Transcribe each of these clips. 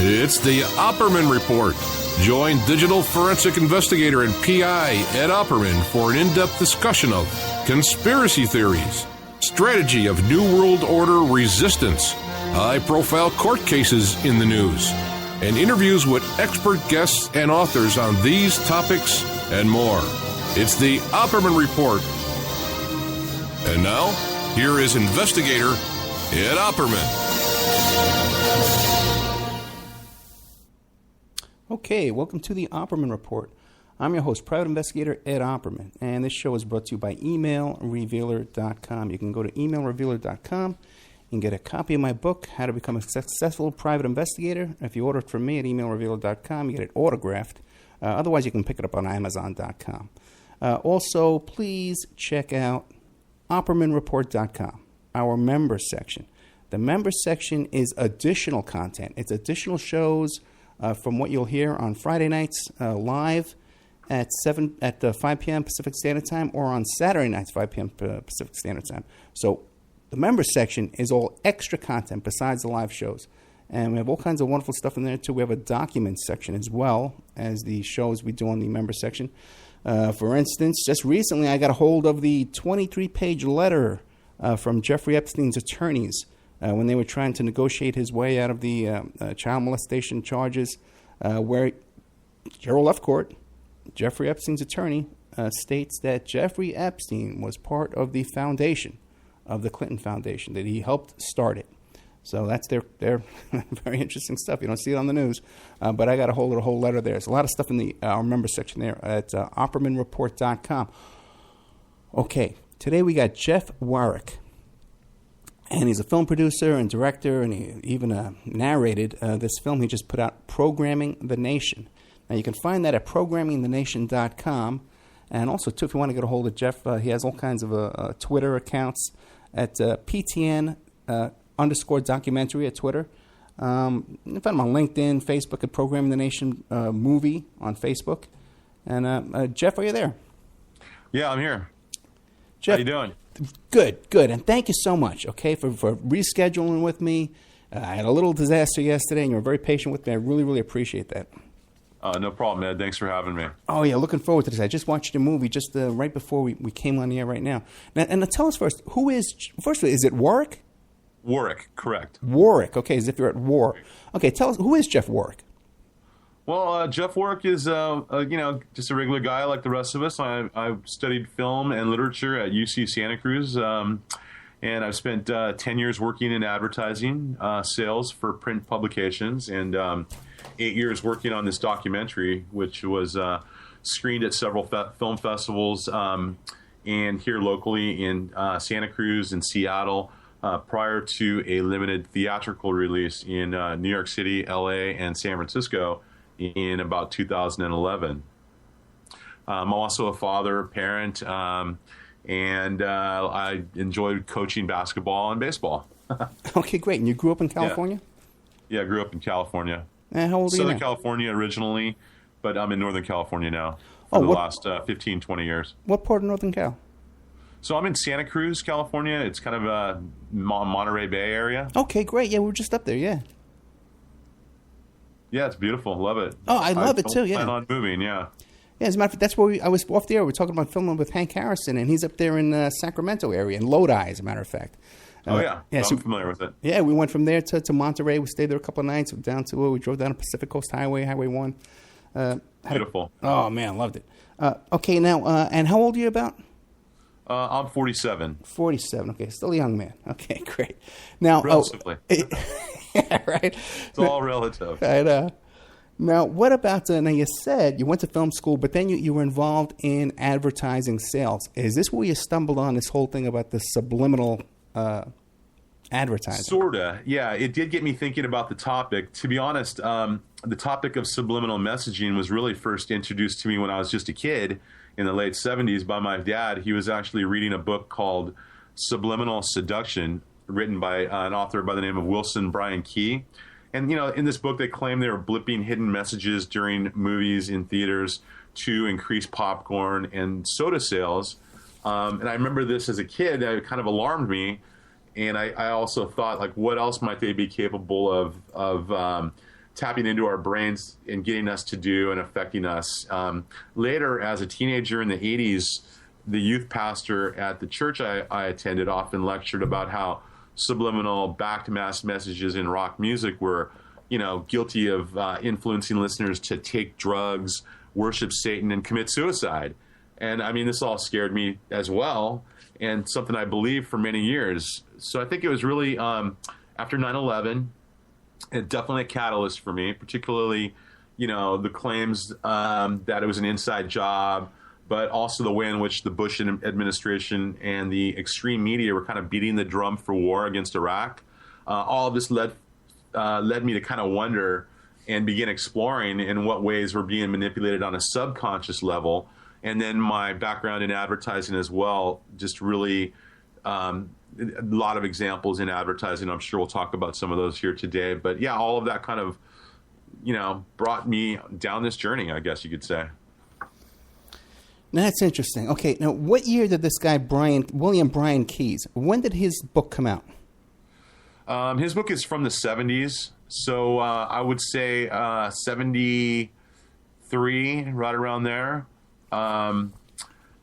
It's the Opperman Report. Join digital forensic investigator and PI Ed Opperman for an in-depth discussion of conspiracy theories, strategy of New World Order resistance, high-profile court cases in the news, and interviews with expert guests and authors on these topics and more. It's the Opperman Report. And now, here is investigator Ed Opperman. Okay, welcome to the Opperman Report. I'm your host, private investigator Ed Opperman, and this show is brought to you by emailrevealer.com. You can go to emailrevealer.com and get a copy of my book, How to Become a Successful Private Investigator. If you order it from me at emailrevealer.com, you get it autographed. Otherwise, you can pick it up on amazon.com. Also, please check out oppermanreport.com, our members section. The members section is additional content. It's additional shows from what you'll hear on Friday nights live at 5 p.m. Pacific Standard Time, or on Saturday nights 5 p.m. Pacific Standard Time. So the members section is all extra content besides the live shows. And we have all kinds of wonderful stuff in there, too. We have a documents section as well as the shows we do on the members section. For instance, just recently I got a hold of the 23-page letter from Jeffrey Epstein's attorneys when they were trying to negotiate his way out of the child molestation charges, where Gerald Lefcourt, Jeffrey Epstein's attorney, states that Jeffrey Epstein was part of the foundation of the Clinton Foundation, that he helped start it. So that's their very interesting stuff. You don't see it on the news, but I got a hold of the whole letter there. There's a lot of stuff in our member section there at oppermanreport.com. Okay, today we got Jeff Warrick. And he's a film producer and director, and he even narrated this film he just put out, Programming the Nation. Now, you can find that at programmingthenation.com. And also, too, if you want to get a hold of Jeff, he has all kinds of Twitter accounts at PTN _ documentary at Twitter. You can find him on LinkedIn, Facebook at Programming the Nation movie on Facebook. And Jeff, are you there? Yeah, I'm here. Jeff, how you doing? Good. And thank you so much, okay, for rescheduling with me. I had a little disaster yesterday, and you were very patient with me. I really, really appreciate that. No problem, Ed. Thanks for having me. Oh, yeah, looking forward to this. I just watched your movie just right before we came on the air right now. And tell us first, first of all, is it Warrick? Warrick, correct. Warrick, okay, as if you're at war. Okay, tell us, who is Jeff Warrick? Well, Jeff Warrick is, just a regular guy like the rest of us. I've studied film and literature at UC Santa Cruz, and I've spent 10 years working in advertising sales for print publications, and 8 years working on this documentary, which was screened at several film festivals and here locally in Santa Cruz and Seattle, prior to a limited theatrical release in New York City, LA, and San Francisco in about 2011. I'm also a father, parent, and I enjoyed coaching basketball and baseball. Okay, great. And you grew up in California? Yeah, I grew up in California. And how old are you now? Southern California originally, but I'm in Northern California now for the last 15, 20 years. What part of Northern Cal? So I'm in Santa Cruz, California. It's kind of a Monterey Bay area. Okay, great. Yeah, we were just up there, yeah. Yeah, it's beautiful. Love it. Oh, I love it too, yeah. Plan on moving, yeah. Yeah, as a matter of fact, that's where I was off the air. We were talking about filming with Hank Harrison, and he's up there in Sacramento area, in Lodi, as a matter of fact. Yeah, I'm familiar with it. Yeah, we went from there to Monterey. We stayed there a couple of nights. We drove down Pacific Coast Highway, Highway 1. Beautiful. Oh, man, loved it. Okay, now, and how old are you about? I'm 47. 47, okay, still a young man. Okay, great. Now, relatively. Yeah, right. It's all relative. I know. Now, what about, now you said you went to film school, but then you were involved in advertising sales. Is this where you stumbled on this whole thing about the subliminal advertising? Sorta, yeah. It did get me thinking about the topic. To be honest, the topic of subliminal messaging was really first introduced to me when I was just a kid in the late 70s by my dad. He was actually reading a book called Subliminal Seduction, written by an author by the name of Wilson Bryan Key. And, in this book, they claim they were blipping hidden messages during movies in theaters to increase popcorn and soda sales. And I remember this as a kid. It kind of alarmed me. And I also thought, what else might they be capable of tapping into our brains and getting us to do and affecting us. Later, as a teenager in the 80s, the youth pastor at the church I attended often lectured about how subliminal back-to-mass messages in rock music were, guilty of influencing listeners to take drugs, worship Satan, and commit suicide. And I mean, this all scared me as well, and something I believed for many years. So I think it was really after 9/11, definitely a catalyst for me, particularly, the claims that it was an inside job, but also the way in which the Bush administration and the extreme media were kind of beating the drum for war against Iraq. All of this led me to kind of wonder and begin exploring in what ways we're being manipulated on a subconscious level. And then my background in advertising as well, just really a lot of examples in advertising. I'm sure we'll talk about some of those here today. But yeah, all of that kind of, brought me down this journey, I guess you could say. Now, that's interesting. Okay, now what year did this guy, William Brian Keyes, when did his book come out? His book is from the 70s. So I would say 73, right around there.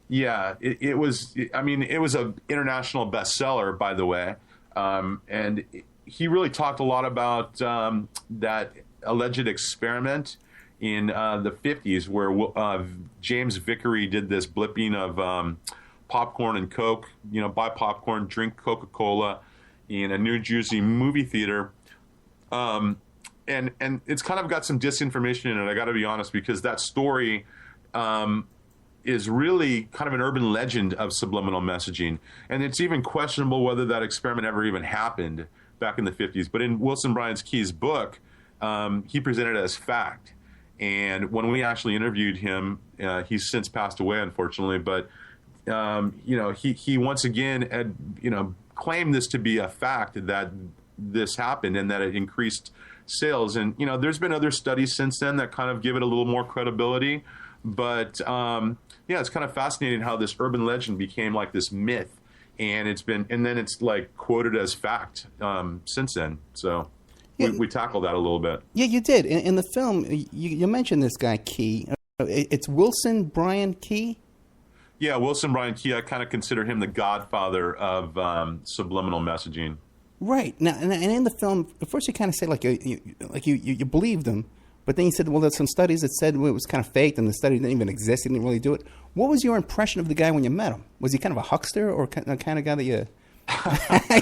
It was an international bestseller, by the way. And he really talked a lot about that alleged experiment in the 50s where James Vickery did this blipping of popcorn and Coke, buy popcorn, drink Coca-Cola in a New Jersey movie theater. And it's kind of got some disinformation in it, I got to be honest, because that story is really kind of an urban legend of subliminal messaging. And it's even questionable whether that experiment ever even happened back in the 50s. But in Wilson Brian Keyes' book, he presented it as fact. And when we actually interviewed him, he's since passed away, unfortunately, but he once again had, claimed this to be a fact that this happened and that it increased sales. And, there's been other studies since then that kind of give it a little more credibility. But, it's kind of fascinating how this urban legend became like this myth. And then it's like quoted as fact since then. So we tackled that a little bit. Yeah, you did. In the film, you mentioned this guy, Key. It's Wilson Brian Key? Yeah, Wilson Brian Key. I kind of consider him the godfather of subliminal messaging. Right. Now, and in the film, at first you kind of say you believed him, but then you said, well, there's some studies that said it was kind of faked and the study didn't even exist. He didn't really do it. What was your impression of the guy when you met him? Was he kind of a huckster or kind of guy that you...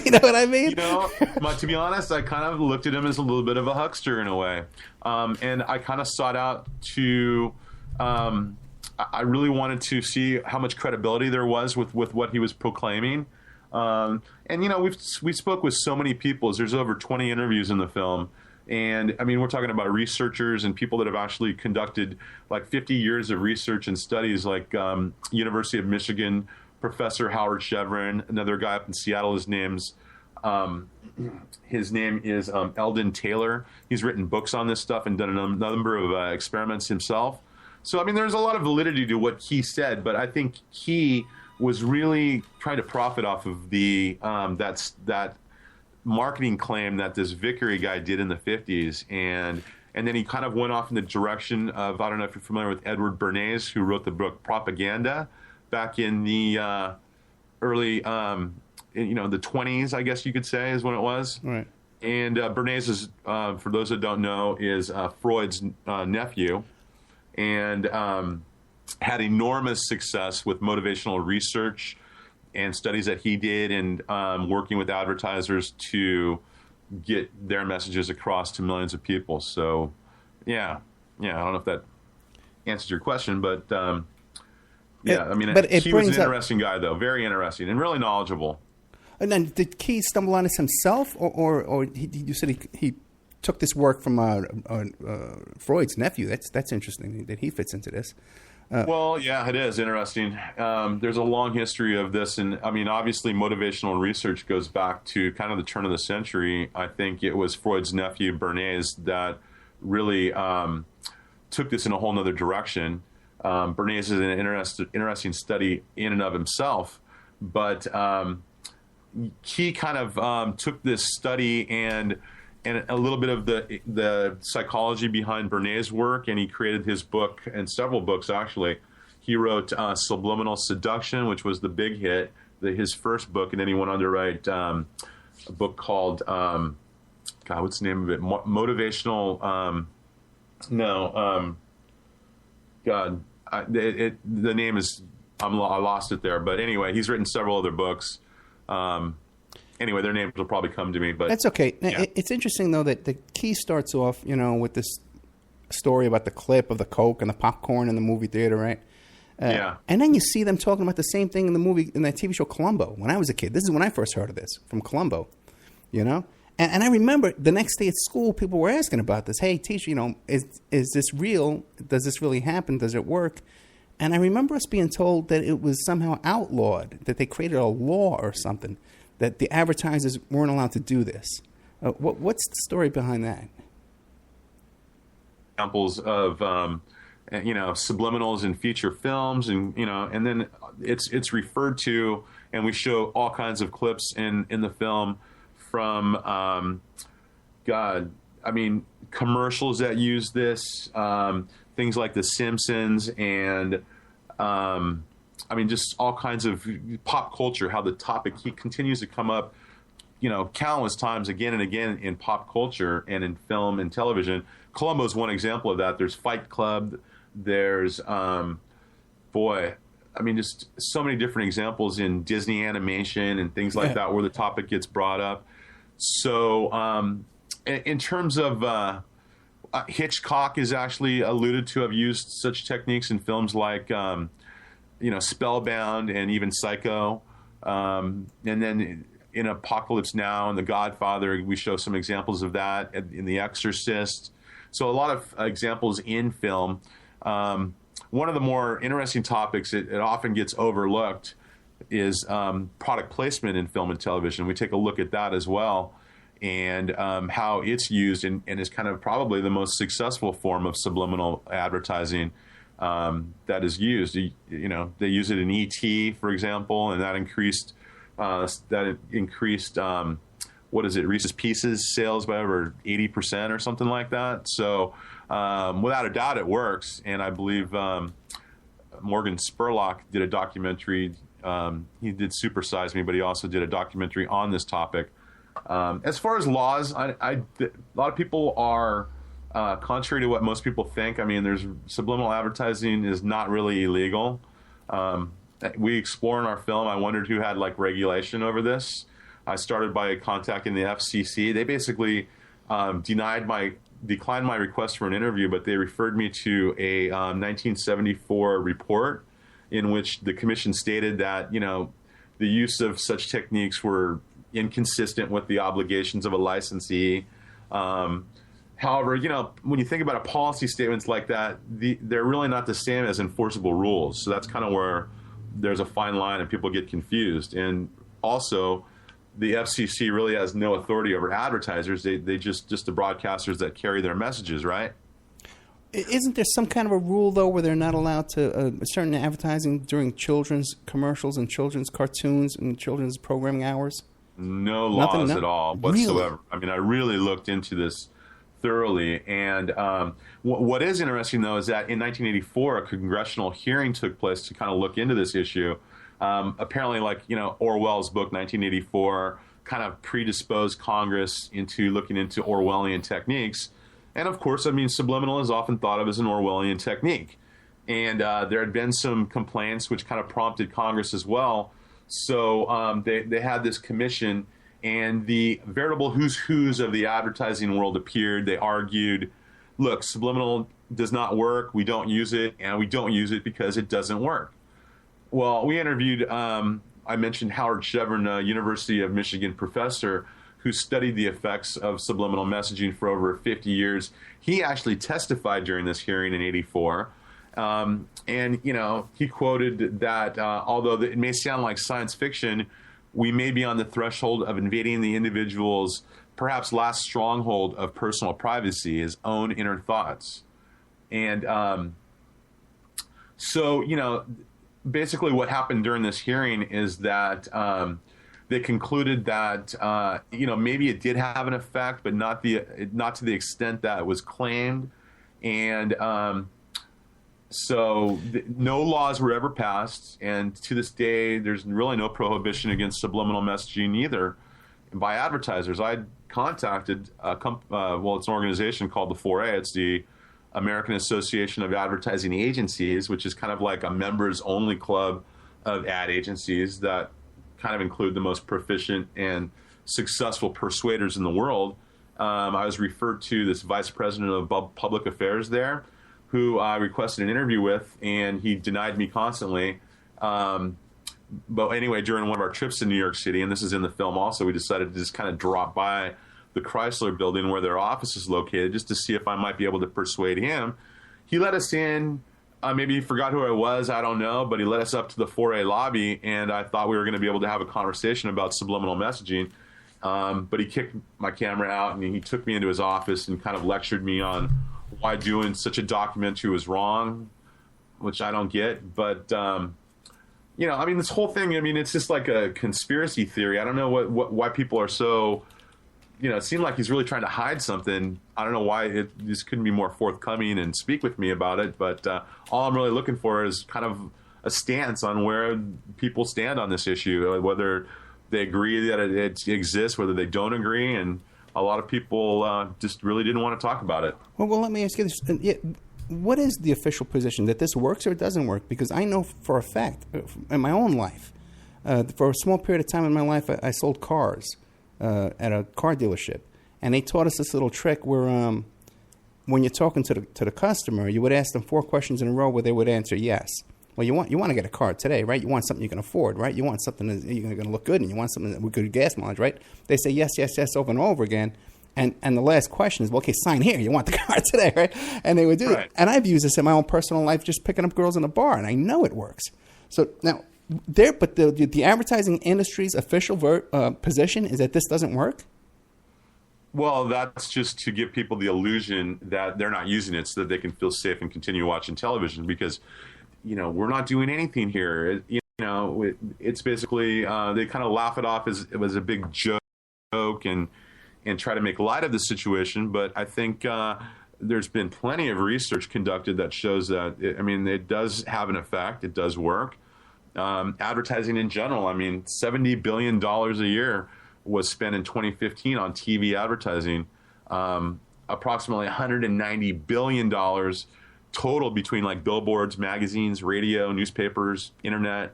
You know what I mean? To be honest, I kind of looked at him as a little bit of a huckster in a way. And I kind of sought out to... I really wanted to see how much credibility there was with what he was proclaiming. And we spoke with so many people. There's over 20 interviews in the film. And I mean, we're talking about researchers and people that have actually conducted like 50 years of research and studies, like University of Michigan Professor Howard Chevron, another guy up in Seattle. His name is Eldon Taylor. He's written books on this stuff and done a number of experiments himself. So, I mean, there's a lot of validity to what he said, but I think he was really trying to profit off of the that marketing claim that this Vickery guy did in the 50s. And then he kind of went off in the direction of, I don't know if you're familiar with Edward Bernays, who wrote the book Propaganda back in the early, the 20s, I guess you could say, is when it was. Right. And Bernays is, for those that don't know, is Freud's nephew, and had enormous success with motivational research and studies that he did, and working with advertisers to get their messages across to millions of people. So, I don't know if that answers your question, but he was an interesting guy, though, very interesting and really knowledgeable. And then did Keyes stumble on this himself, or you said he took this work from Freud's nephew? That's interesting that he fits into this. Well, yeah, it is interesting. There's a long history of this, and I mean, obviously, motivational research goes back to kind of the turn of the century. I think it was Freud's nephew Bernays that really took this in a whole other direction. Bernays is an interesting study in and of himself, but he kind of took this study and and a little bit of the psychology behind Bernays' work, and he created his book and several books actually. He wrote Subliminal Seduction, which was the big hit, his first book, and then he went on to write a book called what's the name of it? Motivational. The name is I lost it there, but anyway, he's written several other books. Anyway, their names will probably come to me, but that's okay. Yeah. It's interesting though that the key starts off, with this story about the clip of the Coke and the popcorn in the movie theater, right? Yeah. And then you see them talking about the same thing in that TV show Columbo. When I was a kid, this is when I first heard of this from Columbo, And I remember the next day at school, people were asking about this. Hey, teacher, is this real? Does this really happen? Does it work? And I remember us being told that it was somehow outlawed, that they created a law or something, that the advertisers weren't allowed to do this. What's the story behind that? Examples of subliminals in feature films, and and then it's referred to, and we show all kinds of clips in the film from commercials that use this, things like The Simpsons, and just all kinds of pop culture, how the topic continues to come up, countless times again and again in pop culture and in film and television. Columbo is one example of that. There's Fight Club. There's, just so many different examples in Disney animation and things like that where the topic gets brought up. So in terms of Hitchcock is actually alluded to have used such techniques in films like, Spellbound and even Psycho. And then in Apocalypse Now and The Godfather, we show some examples of that in The Exorcist. So a lot of examples in film. One of the more interesting topics, it often gets overlooked, is product placement in film and television. We take a look at that as well, and how it's used and is kind of probably the most successful form of subliminal advertising that is used. They use it in E.T., for example, and that increased Reese's Pieces sales by over 80% or something like that. So without a doubt, it works. And I believe Morgan Spurlock did a documentary. He did Super Size Me, but he also did a documentary on this topic. As far as laws, a lot of people are contrary to what most people think. There's subliminal advertising is not really illegal. We explore in our film. I wondered who had regulation over this. I started by contacting the FCC. They basically declined my request for an interview, but they referred me to a 1974 report in which the commission stated that the use of such techniques were inconsistent with the obligations of a licensee. However, when you think about a policy statements like that, they're really not the same as enforceable rules. So that's kind of where there's a fine line and people get confused. And also, the FCC really has no authority over advertisers. They just the broadcasters that carry their messages, right? Isn't there some kind of a rule, though, where they're not allowed to certain advertising during children's commercials and children's cartoons and children's programming hours? No laws at all whatsoever. Really? I really looked into this thoroughly. And what is interesting, though, is that in 1984, a congressional hearing took place to kind of look into this issue. Apparently, Orwell's book, 1984, kind of predisposed Congress into looking into Orwellian techniques. And of course, subliminal is often thought of as an Orwellian technique. And there had been some complaints which kind of prompted Congress as well. So they had this commission, and the veritable who's who's of the advertising world appeared. They argued, look, subliminal does not work. We don't use it, and we don't use it because it doesn't work. Well, we interviewed, I mentioned Howard Chevron, a University of Michigan professor who studied the effects of subliminal messaging for over 50 years. He actually testified during this hearing in '84. And, he quoted that although it may sound like science fiction, we may be on the threshold of invading the individual's perhaps last stronghold of personal privacy, his own inner thoughts. And so, basically what happened during this hearing is that they concluded that maybe it did have an effect, but not to the extent that it was claimed, and no laws were ever passed, and to this day, there's really no prohibition against subliminal messaging either by advertisers. I contacted it's an organization called the 4A. It's the American Association of Advertising Agencies, which is kind of like a members-only club of ad agencies that kind of include the most proficient and successful persuaders in the world. I was referred to this vice president of public affairs there, who I requested an interview with, and he denied me constantly. But anyway, during one of our trips to New York City, and this is in the film also, we decided to just kind of drop by the Chrysler building where their office is located just to see if I might be able to persuade him. He let us in. Maybe he forgot who I was, I don't know, but he led us up to the 4A lobby, and I thought we were going to be able to have a conversation about subliminal messaging. But he kicked my camera out, and he took me into his office and kind of lectured me on why doing such a documentary was wrong, which I don't get. But, this whole thing, it's just like a conspiracy theory. I don't know why people are so... it seemed like he's really trying to hide something. I don't know why this couldn't be more forthcoming and speak with me about it. But all I'm really looking for is kind of a stance on where people stand on this issue, whether they agree that it exists, whether they don't agree. And a lot of people just really didn't want to talk about it. Well, let me ask you this. What is the official position, that this works or it doesn't work? Because I know for a fact, in my own life, for a small period of time in my life, I sold cars at a car dealership, and they taught us this little trick where when you're talking to the customer, you would ask them 4 questions in a row where they would answer yes. Well, you want to get a car today, right? You want something you can afford, right? You want something that's you're going to look good, and you want something with good gas mileage, right? They say yes, yes, yes over and over again, and the last question is, well, okay, sign here. You want the car today, right? And they would do that. And I've used this in my own personal life, just picking up girls in a bar, and I know it works. So now, but the advertising industry's official position is that this doesn't work? Well, that's just to give people the illusion that they're not using it so that they can feel safe and continue watching television, because, we're not doing anything here. It's basically, they kind of laugh it off as it was a big joke and try to make light of the situation. But I think there's been plenty of research conducted that shows that, it does have an effect. It does work. Advertising in general, $70 billion a year was spent in 2015 on TV advertising. Approximately $190 billion total between like billboards, magazines, radio, newspapers, internet,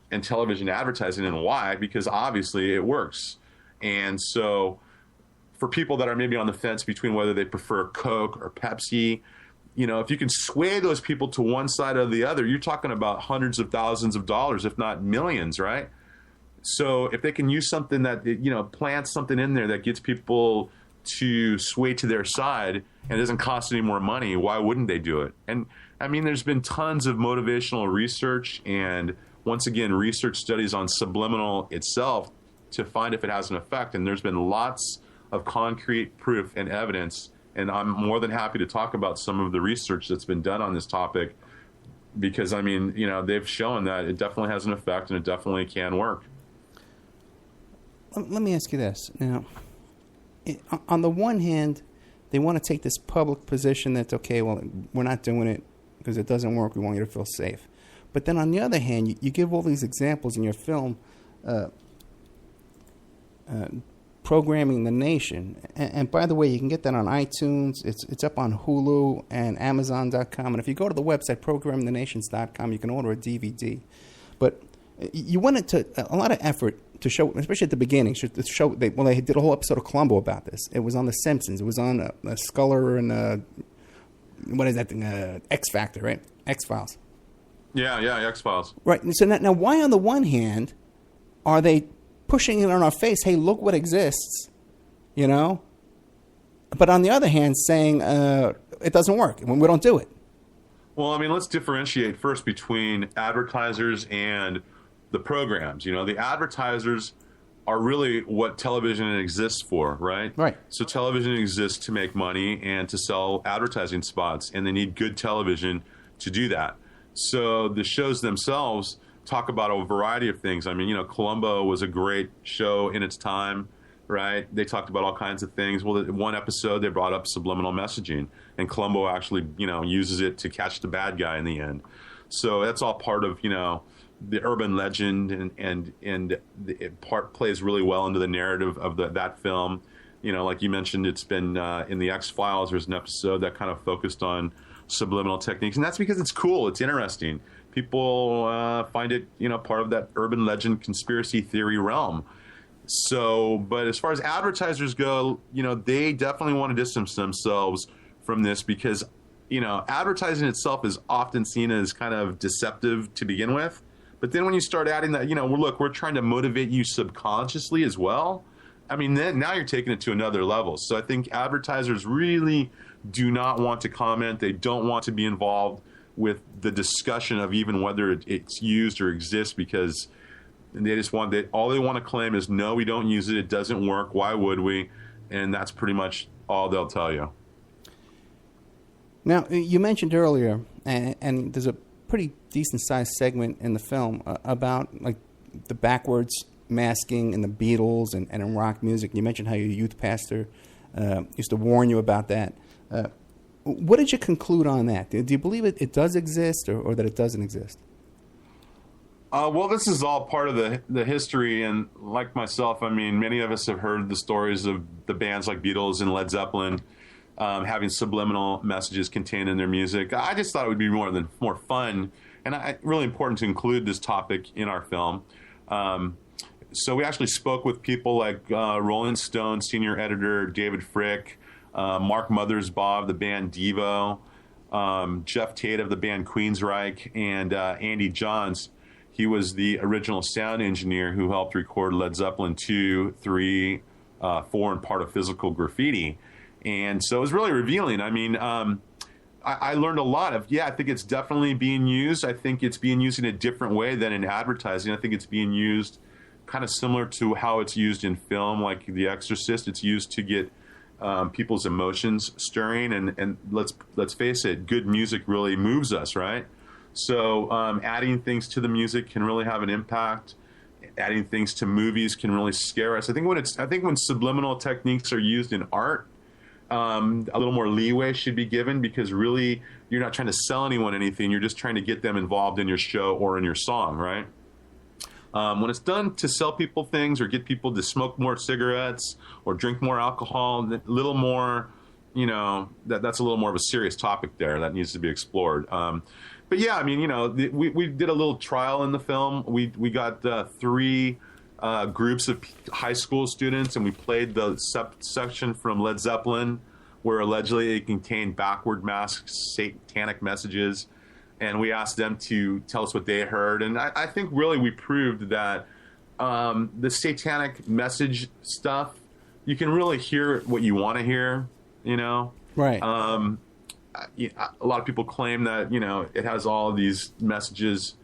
and television advertising. And why? Because obviously it works. And so for people that are maybe on the fence between whether they prefer Coke or Pepsi, if you can sway those people to one side or the other, you're talking about hundreds of thousands of dollars, if not millions, right? So if they can use something that, plants something in there that gets people to sway to their side and it doesn't cost any more money, why wouldn't they do it? And there's been tons of motivational research and, once again, research studies on subliminal itself to find if it has an effect. And there's been lots of concrete proof and evidence. And I'm more than happy to talk about some of the research that's been done on this topic because, they've shown that it definitely has an effect and it definitely can work. Let me ask you this. Now, on the one hand, they want to take this public position that, okay, well, we're not doing it because it doesn't work. We want you to feel safe. But then on the other hand, you give all these examples in your film, Programming the Nation. And by the way, you can get that on iTunes. It's up on Hulu and Amazon.com. And if you go to the website, programmingthenations.com, you can order a DVD. But you went into a lot of effort to show, especially at the beginning, to show. They did a whole episode of Columbo about this. It was on The Simpsons. It was on Sculler and what is that thing? X Factor, right? X-Files. Yeah, X-Files. Right. So now, why on the one hand are they pushing it on our face? Hey, look what exists, But on the other hand, saying it doesn't work when we don't do it. Well, let's differentiate first between advertisers and the programs. The advertisers are really what television exists for, right? Right. So television exists to make money and to sell advertising spots, and they need good television to do that. So the shows themselves talk about a variety of things. I mean, Columbo was a great show in its time, right? They talked about all kinds of things. Well, in one episode, they brought up subliminal messaging, and Columbo actually, uses it to catch the bad guy in the end. So that's all part of, the urban legend, and it plays really well into the narrative of that film. Like you mentioned, it's been in the X-Files. There's an episode that kind of focused on subliminal techniques, and that's because it's cool. It's interesting. People find it, part of that urban legend conspiracy theory realm. So, but as far as advertisers go, they definitely want to distance themselves from this because, advertising itself is often seen as kind of deceptive to begin with. But then when you start adding that, look, we're trying to motivate you subconsciously as well. I mean, then now you're taking it to another level. So I think advertisers really do not want to comment. They don't want to be involved with the discussion of even whether it's used or exists, because they just want that. All they want to claim is, no, we don't use it. It doesn't work. Why would we? And that's pretty much all they'll tell you. Now, you mentioned earlier, and there's a pretty decent-sized segment in the film about like the backwards masking in the Beatles and in rock music. You mentioned how your youth pastor used to warn you about that. What did you conclude on that? Do you believe it does exist or that it doesn't exist? Well, this is all part of the history, and like myself, I mean, many of us have heard the stories of the bands like Beatles and Led Zeppelin having subliminal messages contained in their music. I just thought it would be more fun, and really important to include this topic in our film. So we actually spoke with people like Rolling Stone senior editor David Frick, Mark Mothersbaugh of the band Devo, Jeff Tate of the band Queensryche, and Andy Johns. He was the original sound engineer who helped record Led Zeppelin 2, 3, 4, and part of Physical Graffiti. And so it was really revealing. I mean, I learned a lot of, I think it's definitely being used. I think it's being used in a different way than in advertising. I think it's being used kind of similar to how it's used in film, like The Exorcist. It's used to get people's emotions stirring. And let's face it, good music really moves us, right? So adding things to the music can really have an impact. Adding things to movies can really scare us. I think when subliminal techniques are used in art, a little more leeway should be given, because really you're not trying to sell anyone anything. You're just trying to get them involved in your show or in your song, right? When it's done to sell people things or get people to smoke more cigarettes or drink more alcohol, a little more, that's a little more of a serious topic there that needs to be explored. But yeah, I mean, we did a little trial in the film. We got 3 groups of high school students, and we played the section from Led Zeppelin where allegedly it contained backward masked satanic messages, and we asked them to tell us what they heard. And I think really we proved that the satanic message stuff, you can really hear what you want to hear, Right. A lot of people claim that, it has all of these messages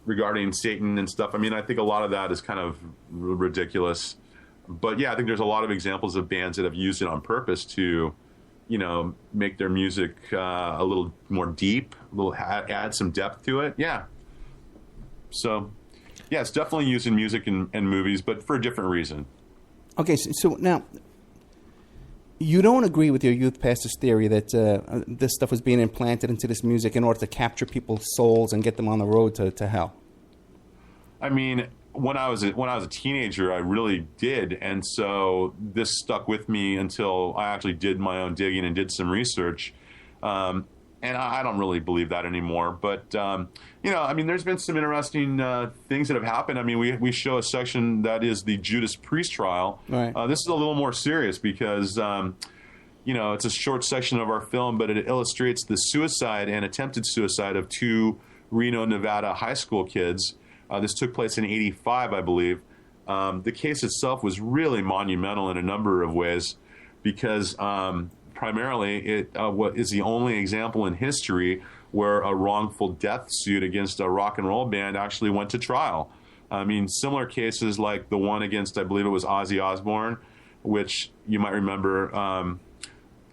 regarding Satan and stuff. I mean, I think a lot of that is kind of ridiculous. But yeah, I think there's a lot of examples of bands that have used it on purpose to, make their music a little more deep, add some depth to it. Yeah. So, yeah, it's definitely used in music and movies, but for a different reason. Okay, so now, you don't agree with your youth pastor's theory that this stuff was being implanted into this music in order to capture people's souls and get them on the road to hell? I mean, when I was a teenager, I really did, and so this stuck with me until I actually did my own digging and did some research. And I don't really believe that anymore. But I mean, there's been some interesting things that have happened. I mean, we show a section that is the Judas Priest trial. Right. This is a little more serious because it's a short section of our film, but it illustrates the suicide and attempted suicide of 2 Reno, Nevada high school kids. This took place in '85, I believe. The case itself was really monumental in a number of ways because primarily it is the only example in history where a wrongful death suit against a rock and roll band actually went to trial. I mean, similar cases like the one against, I believe it was Ozzy Osbourne, which you might remember,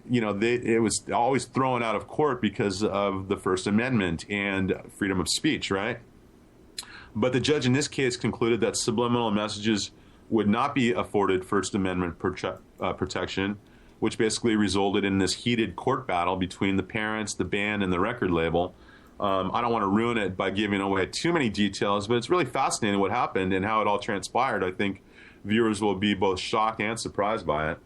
it was always thrown out of court because of the First Amendment and freedom of speech, right? But the judge in this case concluded that subliminal messages would not be afforded First Amendment protection, which basically resulted in this heated court battle between the parents, the band, and the record label. I don't want to ruin it by giving away too many details, but it's really fascinating what happened and how it all transpired. I think viewers will be both shocked and surprised by it.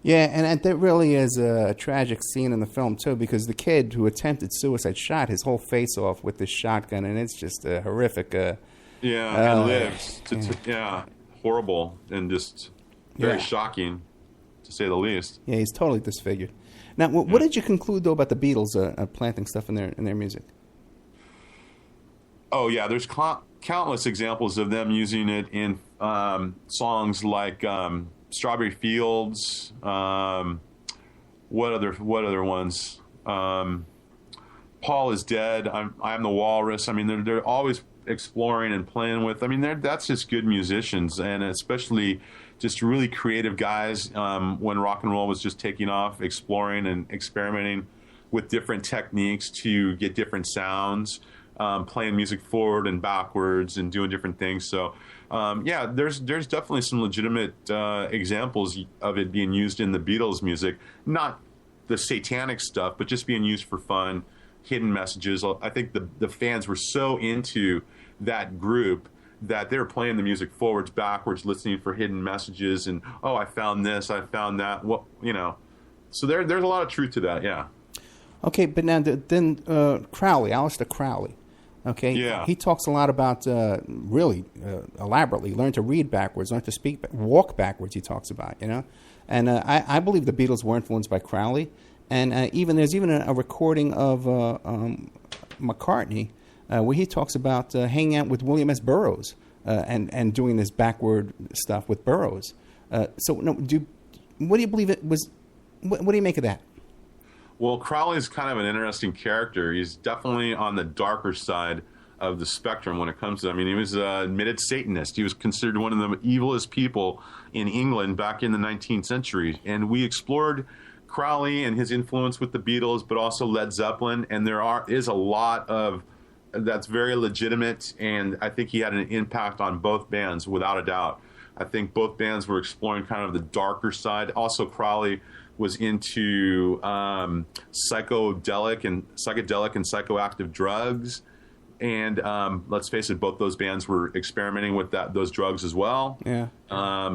Yeah, and that really is a tragic scene in the film, too, because the kid who attempted suicide shot his whole face off with this shotgun, and it's just a horrific... and lives. Horrible and just very shocking, to say the least. Yeah, he's totally disfigured. Now, what did you conclude, though, about the Beatles planting stuff in their music? Oh, yeah, there's countless examples of them using it in songs like... Strawberry Fields. What other ones? Paul is Dead. I'm the Walrus. I mean, they're always exploring and playing with. I mean, that's just good musicians, and especially just really creative guys. When rock and roll was just taking off, exploring and experimenting with different techniques to get different sounds, playing music forward and backwards, and doing different things. So. There's definitely some legitimate examples of it being used in the Beatles' music, not the satanic stuff, but just being used for fun, hidden messages. I think the fans were so into that group that they were playing the music forwards, backwards, listening for hidden messages, and I found this, I found that. So there's a lot of truth to that. Yeah. Okay, but now then Crowley, Aleister Crowley. Okay. Yeah. He talks a lot about really elaborately learn to read backwards, learn to walk backwards. He talks about, and I believe the Beatles were influenced by Crowley, and there's even a recording of McCartney where he talks about hanging out with William S. Burroughs and doing this backward stuff with Burroughs. What do you believe it was? What do you make of that? Well, Crowley's kind of an interesting character. He's definitely on the darker side of the spectrum when it comes to... I mean, he was an admitted Satanist. He was considered one of the evilest people in England back in the 19th century. And we explored Crowley and his influence with the Beatles, but also Led Zeppelin. And is a lot of... that's very legitimate, and I think he had an impact on both bands, without a doubt. I think both bands were exploring kind of the darker side. Also, Crowley was into psychedelic and psychoactive drugs, and let's face it, both those bands were experimenting with those drugs as well. Yeah.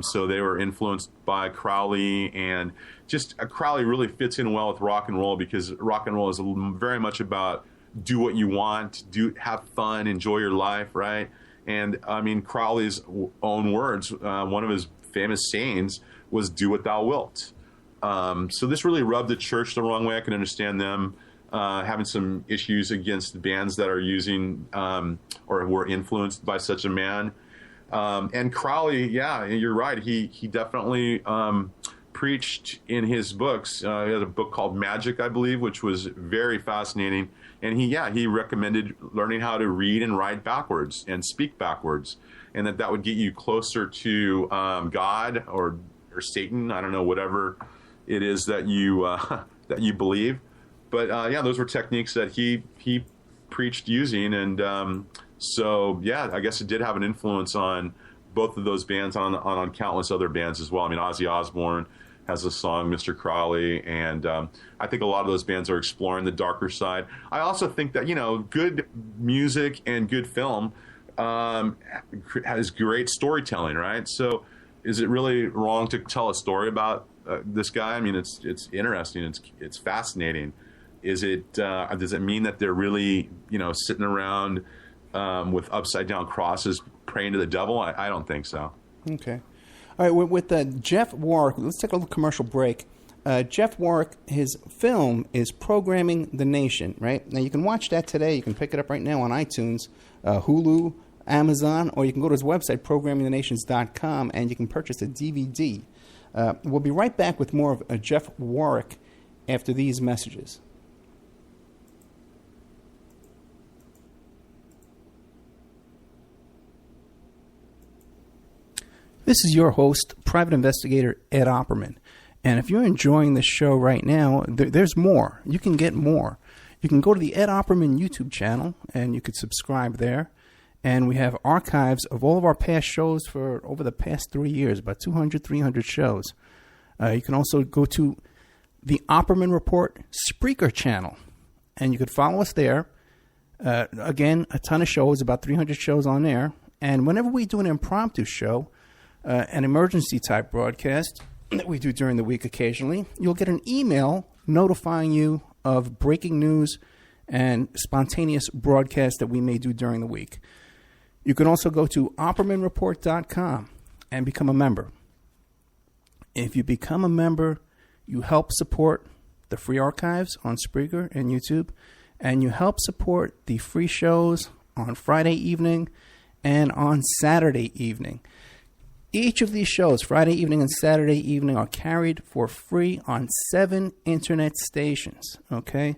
So they were influenced by Crowley, and just Crowley really fits in well with rock and roll, because rock and roll is very much about do what you want, have fun, enjoy your life, right? And I mean, Crowley's own words, one of his famous sayings was "Do what thou wilt." So this really rubbed the church the wrong way. I can understand them having some issues against the bands that are using or were influenced by such a man. And Crowley, yeah, you're right. He definitely preached in his books. He had a book called Magic, I believe, which was very fascinating. And he recommended learning how to read and write backwards and speak backwards, and that would get you closer to God or Satan. I don't know, whatever it is that you believe. But those were techniques that he preached using, and so I guess it did have an influence on both of those bands, on countless other bands as well. I mean, Ozzy Osbourne has a song, Mr. Crowley, and I think a lot of those bands are exploring the darker side. I also think that good music and good film has great storytelling, right? So is it really wrong to tell a story about this guy? I mean, it's interesting, it's fascinating. Is it does it mean that they're really sitting around with upside down crosses praying to the devil? I don't think so. Okay. All right, with Jeff Warrick, let's take a little commercial break. Jeff Warrick, his film is Programming the Nation, right? Now, you can watch that today. You can pick it up right now on iTunes, Hulu, Amazon, or you can go to his website, programmingthenations.com, and you can purchase a DVD. We'll be right back with more of Jeff Warrick after these messages. This is your host, private investigator Ed Opperman. And if you're enjoying this show right now, there's more. You can get more. You can go to the Ed Opperman YouTube channel, and you could subscribe there. And we have archives of all of our past shows for over the past 3 years, about 200, 300 shows. You can also go to the Opperman Report Spreaker channel, and you could follow us there. Again, a ton of shows, about 300 shows on there. And whenever we do an impromptu show, an emergency type broadcast that we do during the week occasionally, you'll get an email notifying you of breaking news and spontaneous broadcasts that we may do during the week. You can also go to oppermanreport.com and become a member. If you become a member, you help support the free archives on Spreaker and YouTube, and you help support the free shows on Friday evening and on Saturday evening. Each of these shows, Friday evening and Saturday evening, are carried for free on 7 internet stations, okay?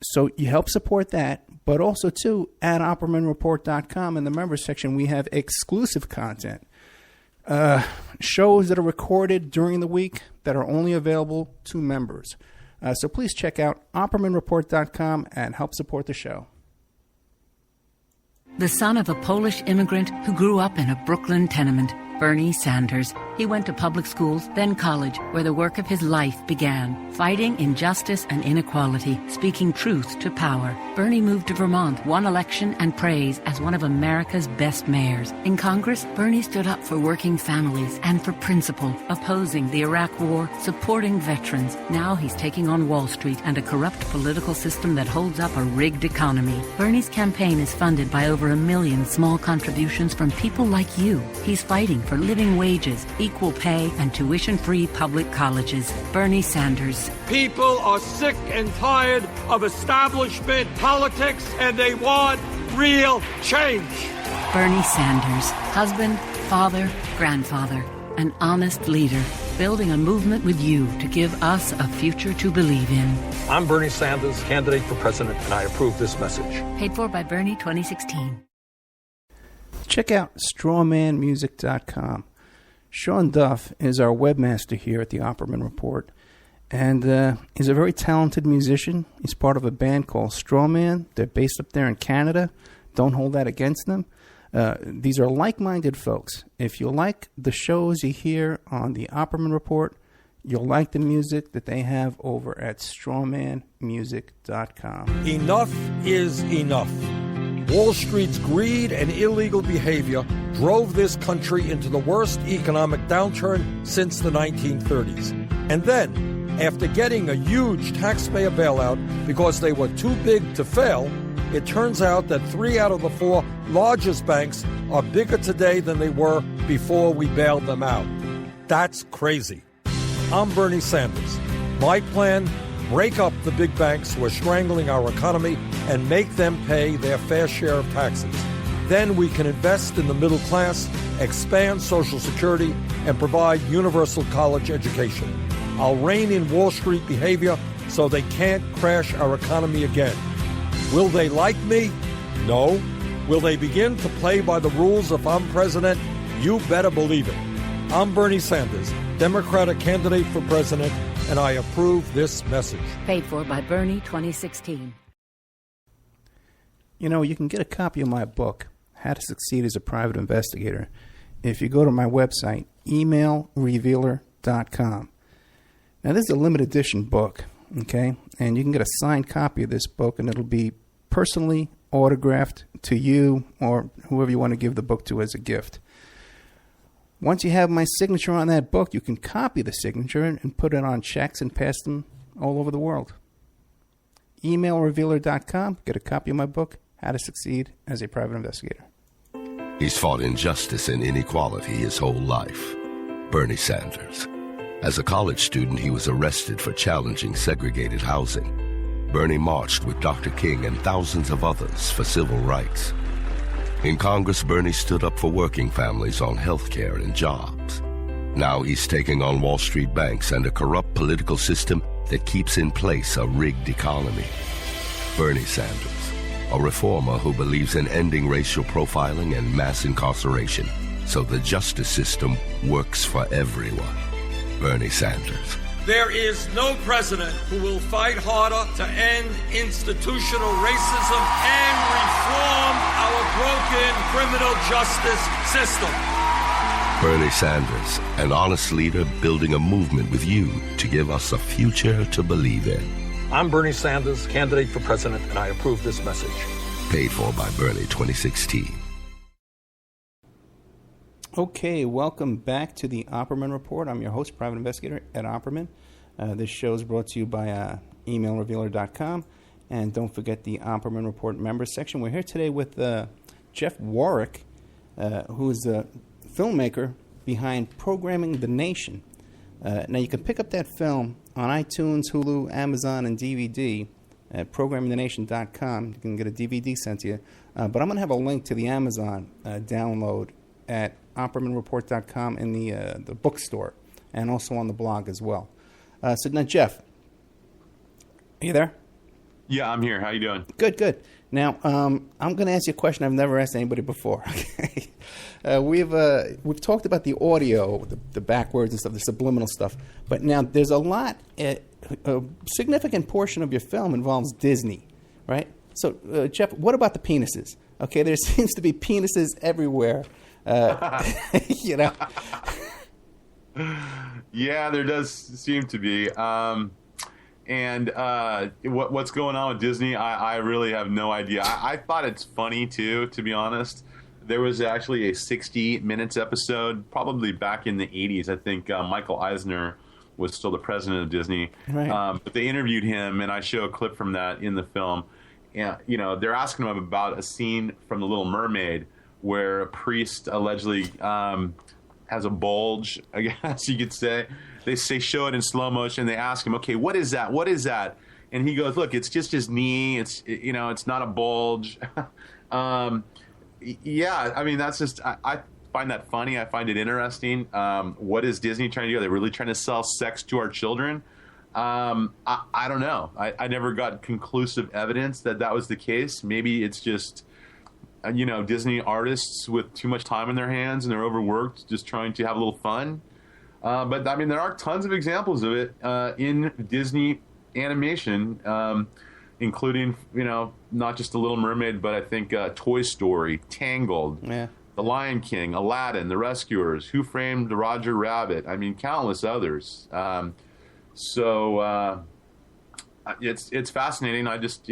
So you help support that, but also, too, at OppermanReport.com in the members section, we have exclusive content. Shows that are recorded during the week that are only available to members. So please check out OppermanReport.com and help support the show. The son of a Polish immigrant who grew up in a Brooklyn tenement, Bernie Sanders. He went to public schools, then college, where the work of his life began, fighting injustice and inequality, speaking truth to power. Bernie moved to Vermont, won election and praise as one of America's best mayors. In Congress, Bernie stood up for working families and for principle, opposing the Iraq War, supporting veterans. Now he's taking on Wall Street and a corrupt political system that holds up a rigged economy. Bernie's campaign is funded by over 1 million small contributions from people like you. He's fighting for living wages, equal pay, and tuition-free public colleges. Bernie Sanders. People are sick and tired of establishment politics, and they want real change. Bernie Sanders, husband, father, grandfather, an honest leader, building a movement with you to give us a future to believe in. I'm Bernie Sanders, candidate for president, and I approve this message. Paid for by Bernie 2016. Check out strawmanmusic.com. Sean Duff is our webmaster here at the Opperman Report, and he's a very talented musician. He's part of a band called Strawman. They're based up there in Canada. Don't hold that against them. These are like-minded folks. If you like the shows you hear on the Opperman Report, you'll like the music that they have over at strawmanmusic.com. Enough is enough. Wall Street's greed and illegal behavior drove this country into the worst economic downturn since the 1930s. And then, after getting a huge taxpayer bailout because they were too big to fail, it turns out that 3 out of the 4 largest banks are bigger today than they were before we bailed them out. That's crazy. I'm Bernie Sanders. My plan: break up the big banks who are strangling our economy and make them pay their fair share of taxes. Then we can invest in the middle class, expand Social Security, and provide universal college education. I'll rein in Wall Street behavior so they can't crash our economy again. Will they like me? No. Will they begin to play by the rules if I'm president? You better believe it. I'm Bernie Sanders, Democratic candidate for president, and I approve this message. Paid for by Bernie 2016. You know, you can get a copy of my book, How to Succeed as a Private Investigator, if you go to my website, emailrevealer.com. Now, this is a limited edition book, okay? And you can get a signed copy of this book, and it'll be personally autographed to you or whoever you want to give the book to as a gift. Once you have my signature on that book, you can copy the signature and put it on checks and pass them all over the world. Emailrevealer.com. Get a copy of my book, How to Succeed as a Private Investigator. He's fought injustice and inequality his whole life. Bernie Sanders. As a college student, he was arrested for challenging segregated housing. Bernie marched with Dr. King and thousands of others for civil rights. In Congress, Bernie stood up for working families on health care and jobs. Now he's taking on Wall Street banks and a corrupt political system that keeps in place a rigged economy. Bernie Sanders, a reformer who believes in ending racial profiling and mass incarceration so the justice system works for everyone. Bernie Sanders, There is no president who will fight harder to end institutional racism and reform our broken criminal justice system. Bernie Sanders, an honest leader building a movement with you to give us a future to believe in. I'm Bernie Sanders, candidate for president, and I approve this message. Paid for by Bernie 2016. Okay, welcome back to the Opperman Report. I'm your host, private investigator Ed Opperman. This show is brought to you by emailrevealer.com. And don't forget the Opperman Report members section. We're here today with Jeff Warrick, who is a filmmaker behind Programming the Nation. Now, you can pick up that film on iTunes, Hulu, Amazon, and DVD at programmingthenation.com. You can get a DVD sent to you. But I'm going to have a link to the Amazon download at oppermanreport.com in the bookstore and also on the blog as well. So now, Jeff, are you there? Yeah, I'm here. How you doing? Good. Now, I'm going to ask you a question I've never asked anybody before. Okay, we've talked about the audio, the backwards and stuff, the subliminal stuff. But now there's a significant portion of your film involves Disney, right? So, Jeff, what about the penises? Okay, there seems to be penises everywhere. You know. Yeah, there does seem to be. And what's going on with Disney, I really have no idea. I thought it's funny, too, to be honest. There was actually a 60 Minutes episode, probably back in the 80s. I think Michael Eisner was still the president of Disney. Right. But they interviewed him, and I show a clip from that in the film. And, you know, they're asking him about a scene from The Little Mermaid where a priest allegedly has a bulge, I guess you could say. They show it in slow motion. They ask him, okay, what is that? What is that? And he goes, look, it's just his knee. It's not a bulge. Yeah, I mean, that's just, I find that funny. I find it interesting. What is Disney trying to do? Are they really trying to sell sex to our children? I don't know. I never got conclusive evidence that was the case. Maybe it's just, Disney artists with too much time in their hands and they're overworked, just trying to have a little fun. But I mean, there are tons of examples of it in Disney animation, including, not just The Little Mermaid, but I think Toy Story, Tangled, The Lion King, Aladdin, The Rescuers, Who Framed Roger Rabbit. I mean, countless others. So it's fascinating. I just,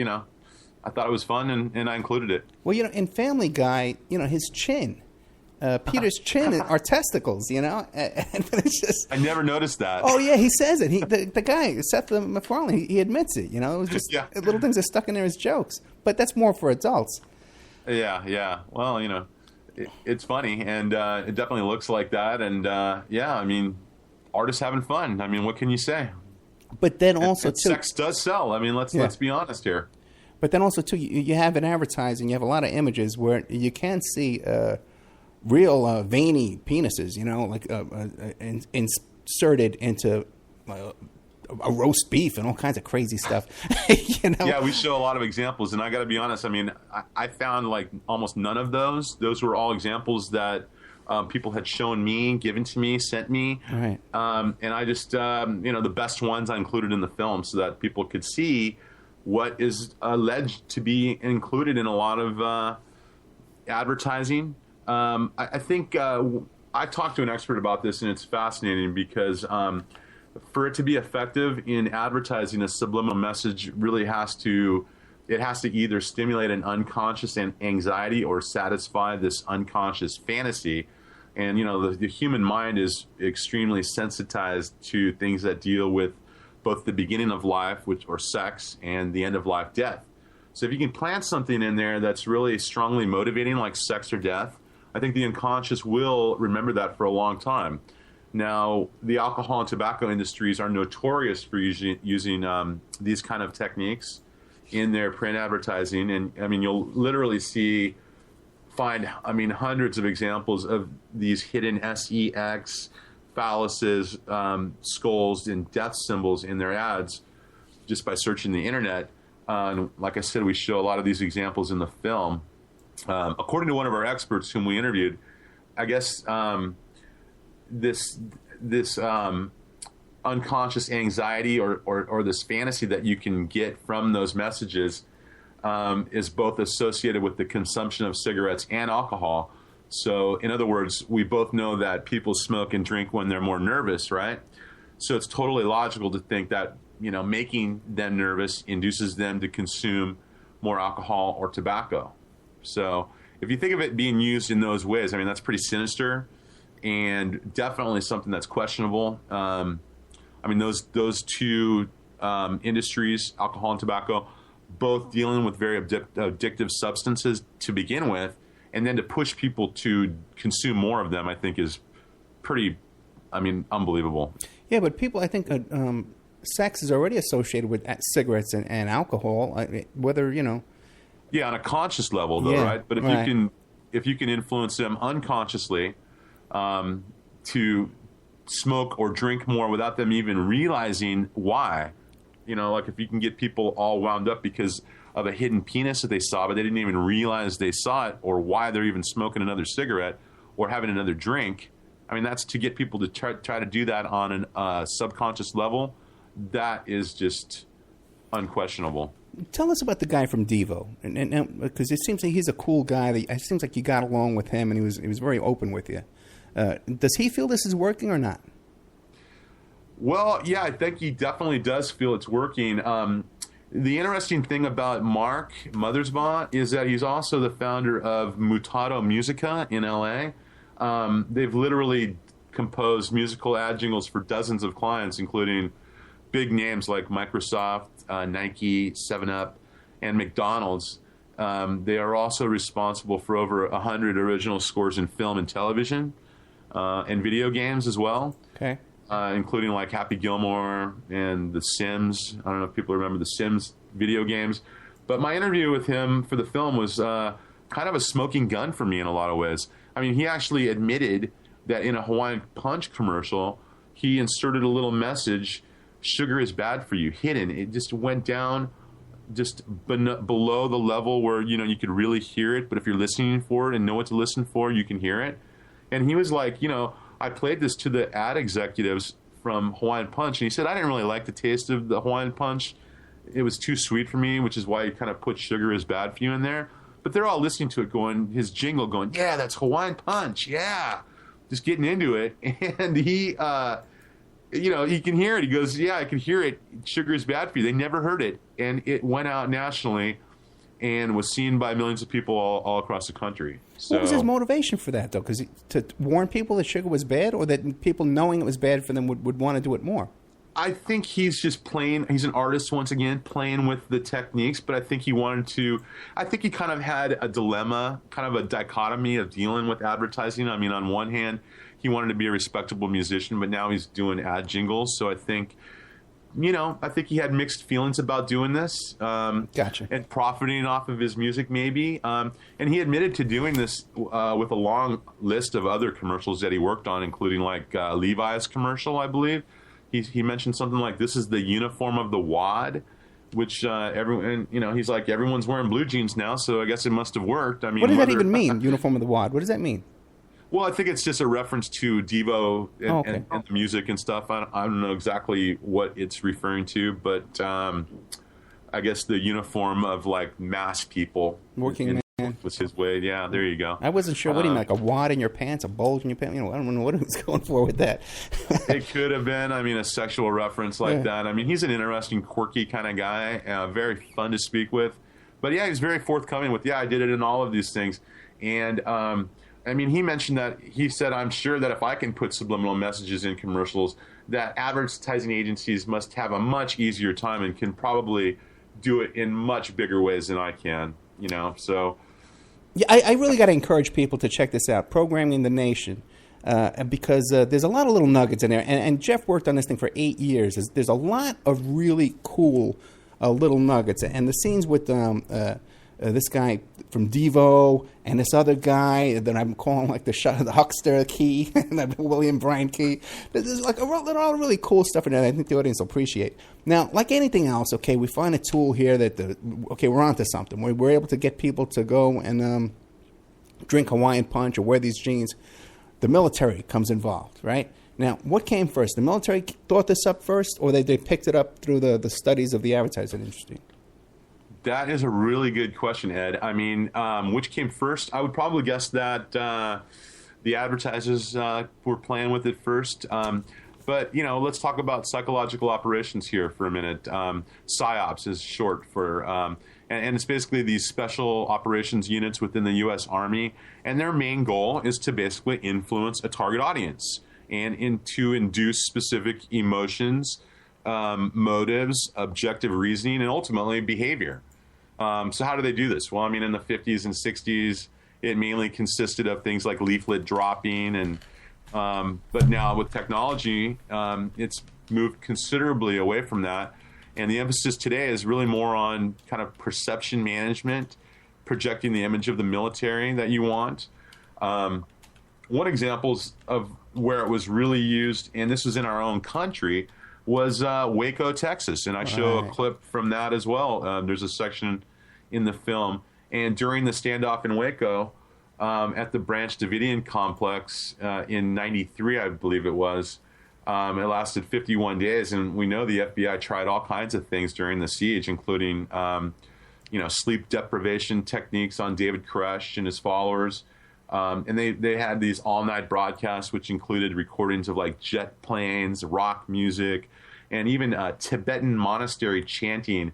I thought it was fun and I included it. Well, in Family Guy, his chin. Peter's chin are testicles, and it's just. I never noticed that. Oh yeah, he says it. The guy Seth MacFarlane, he admits it. It was just little things that stuck in there as jokes, but that's more for adults. Yeah. Well, it's funny, and it definitely looks like that, and I mean, artists having fun. I mean, what can you say? But then also, sex does sell. I mean, let's be honest here. But then also too, you have in advertising, you have a lot of images where you can see. Real veiny penises, inserted into a roast beef and all kinds of crazy stuff. Yeah, we show a lot of examples, and I got to be honest. I mean, I found like almost none of those. Those were all examples that people had shown me, given to me, sent me. Right. And I just, the best ones I included in the film so that people could see what is alleged to be included in a lot of advertising. I think I talked to an expert about this, and it's fascinating because for it to be effective in advertising, a subliminal message really has to either stimulate an unconscious anxiety or satisfy this unconscious fantasy. And, the human mind is extremely sensitized to things that deal with both the beginning of life, or sex, and the end of life, death. So if you can plant something in there that's really strongly motivating, like sex or death, I think the unconscious will remember that for a long time. Now, the alcohol and tobacco industries are notorious for using these kind of techniques in their print advertising. And, I mean, you'll literally find hundreds of examples of these hidden sex, phalluses, skulls, and death symbols in their ads just by searching the internet. And like I said, we show a lot of these examples in the film. According to one of our experts whom we interviewed, I guess this unconscious anxiety or this fantasy that you can get from those messages is both associated with the consumption of cigarettes and alcohol. So, in other words, we both know that people smoke and drink when they're more nervous, right? So it's totally logical to think that, making them nervous induces them to consume more alcohol or tobacco. So if you think of it being used in those ways, I mean, that's pretty sinister and definitely something that's questionable. I mean, those two industries, alcohol and tobacco, both dealing with very addictive substances to begin with, and then to push people to consume more of them, I think is pretty, unbelievable. Yeah, but people, I think, sex is already associated with cigarettes and alcohol, whether, Yeah, on a conscious level, though, right? But if you can influence them unconsciously to smoke or drink more without them even realizing why, like if you can get people all wound up because of a hidden penis that they saw, but they didn't even realize they saw it, or why they're even smoking another cigarette or having another drink. I mean, that's to get people to try to do that on a subconscious level. That is just unquestionable. Tell us about the guy from Devo, and because it seems like he's a cool guy. It seems like you got along with him, and he was very open with you. Does he feel this is working or not? Well, yeah, I think he definitely does feel it's working. The interesting thing about Mark Mothersbaugh is that he's also the founder of Mutato Musica in L.A. They've literally composed musical ad jingles for dozens of clients, including big names like Microsoft, Nike, 7-Up, and McDonald's. They are also responsible for over 100 original scores in film and television and video games as well. Okay. Including like Happy Gilmore and The Sims. I don't know if people remember The Sims video games. But my interview with him for the film was kind of a smoking gun for me in a lot of ways. I mean, he actually admitted that in a Hawaiian Punch commercial, he inserted a little message, "Sugar is bad for you," hidden. It just went down just below the level where, you could really hear it. But if you're listening for it and know what to listen for, you can hear it. And he was like, I played this to the ad executives from Hawaiian Punch, and he said, I didn't really like the taste of the Hawaiian Punch. It was too sweet for me, which is why he kind of put "Sugar is bad for you" in there. But they're all listening to it his jingle going, yeah, that's Hawaiian Punch, yeah. Just getting into it. And he, he can hear it. He goes, yeah, I can hear it. Sugar is bad for you. They never heard it. And it went out nationally and was seen by millions of people all across the country. So, what was his motivation for that, though? Because to warn people that sugar was bad, or that people knowing it was bad for them would want to do it more? I think he's just playing. He's an artist, once again, playing with the techniques. But I think he kind of had a dilemma, kind of a dichotomy of dealing with advertising. I mean, on one hand, he wanted to be a respectable musician, but now he's doing ad jingles. So I think he had mixed feelings about doing this. Gotcha. And profiting off of his music, maybe. And he admitted to doing this with a long list of other commercials that he worked on, including like Levi's commercial, I believe. He mentioned something like, "This is the uniform of the WAD," which everyone, he's like, everyone's wearing blue jeans now, so I guess it must have worked. I mean, what does that even mean, uniform of the WAD? What does that mean? Well, I think it's just a reference to Devo and the music and stuff. I don't know exactly what it's referring to, but I guess the uniform of like mass people. Working man. Was his way. Yeah, there you go. I wasn't sure what he meant, like a wad in your pants, a bulge in your pants. I don't know what he was going for with that. It could have been, a sexual reference like that. I mean, he's an interesting, quirky kind of guy, very fun to speak with. But yeah, he's very forthcoming with, I did it in all of these things. And he mentioned that he said, I'm sure that if I can put subliminal messages in commercials, that advertising agencies must have a much easier time and can probably do it in much bigger ways than I can, so. Yeah, I really got to encourage people to check this out, Programming the Nation, because there's a lot of little nuggets in there. And Jeff worked on this thing for 8 years. There's a lot of really cool little nuggets. And the scenes with this guy from Devo and this other guy that I'm calling like the huckster Key, and William Bryan Key. There's like all really cool stuff in there that I think the audience will appreciate. Now, like anything else, we find a tool here that, we're onto something. We're able to get people to go and drink Hawaiian Punch or wear these jeans. The military comes involved, right? Now, what came first? The military thought this up first, or they picked it up through the studies of the advertising industry? That is a really good question, Ed. I mean, which came first? I would probably guess that the advertisers were playing with it first. But, let's talk about psychological operations here for a minute. PSYOPS is short for, and it's basically these special operations units within the U.S. Army. And their main goal is to basically influence a target audience and to induce specific emotions, motives, objective reasoning, and ultimately behavior. So how do they do this? Well, I mean, in the 50s and 60s, it mainly consisted of things like leaflet dropping, and but now with technology, it's moved considerably away from that. And the emphasis today is really more on kind of perception management, projecting the image of the military that you want. One example of where it was really used, and this was in our own country, was Waco, Texas. And I show a clip from that as well. There's a section in the film. And during the standoff in Waco, at the Branch Davidian complex in 93, I believe it was, it lasted 51 days. And we know the FBI tried all kinds of things during the siege, including, sleep deprivation techniques on David Koresh and his followers. And they had these all-night broadcasts, which included recordings of like jet planes, rock music, and even Tibetan monastery chanting,